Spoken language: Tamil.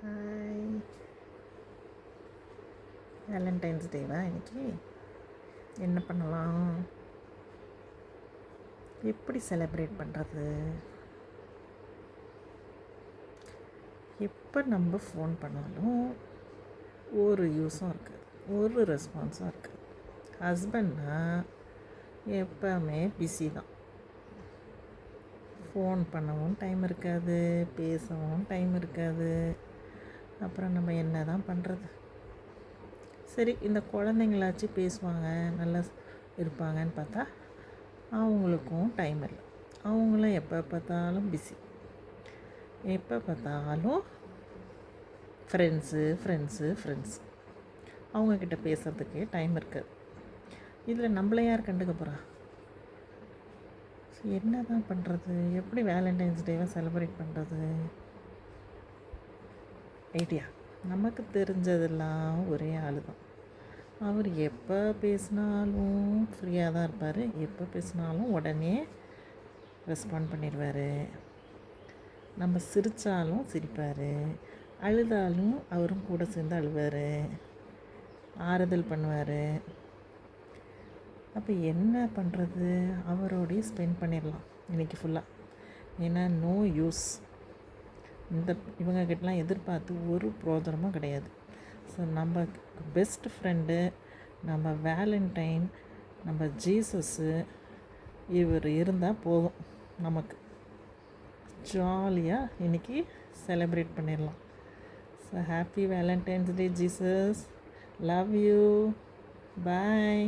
ஹாய். வேலண்டைன்ஸ் டேவா இன்னைக்கு? என்ன பண்ணலாம்? எப்படி செலிப்ரேட் பண்ணுறது? எப்போ நம்ம ஃபோன் பண்ணாலும் ஒரு யூஸும் இருக்காது, ஒரு ரெஸ்பான்ஸும் இருக்காது. ஹஸ்பண்ட்னா எப்போவுமே பிஸி தான். ஃபோன் பண்ணவும் டைம் இருக்காது, பேசவும் டைம் இருக்காது. அப்புறம் நம்ம என்ன தான் பண்ணுறது? சரி, இந்த குழந்தைங்களாச்சும் பேசுவாங்க, நல்லா இருப்பாங்கன்னு பார்த்தா அவங்களுக்கும் டைம் இல்லை. அவங்களும் எப்போ பார்த்தாலும் பிஸி, எப்போ பார்த்தாலும் ஃப்ரெண்ட்ஸு அவங்கக்கிட்ட பேசுகிறதுக்கே டைம் இருக்காது. இதில் நம்மளை யார் கண்டுக்க போகிறா? என்ன தான் பண்ணுறது? எப்படி வேலண்டைன்ஸ் டேவை செலிப்ரேட் பண்ணுறது? ஐடியா, நமக்கு தெரிஞ்சதெல்லாம் ஒரே ஆள் தான். அவர் எப்போ பேசினாலும் ஃப்ரீயாக தான் இருப்பார், எப்போ பேசினாலும் உடனே ரெஸ்பாண்ட் பண்ணிடுவார். நம்ம சிரித்தாலும் சிரிப்பார், அழுதாலும் அவரும் கூட சேர்ந்து அழுவார், ஆறுதல் பண்ணுவார். அப்போ என்ன பண்ணுறது? அவரோடையும் ஸ்பெண்ட் பண்ணிடலாம் இன்றைக்கி ஃபுல்லாக. ஏன்னா நோ யூஸ், இவங்கக்கிட்டலாம் எதிர்பார்த்து ஒரு பிரோஜனமும் கிடையாது. ஸோ நம்ம பெஸ்ட் ஃப்ரெண்டு, நம்ம வேலண்டைன், நம்ம ஜீசஸ்ஸு, இவர் இருந்தால் போதும். நமக்கு ஜாலியாக இன்றைக்கி செலிப்ரேட் பண்ணிடலாம். So happy Valentine's day Jesus, love you, bye.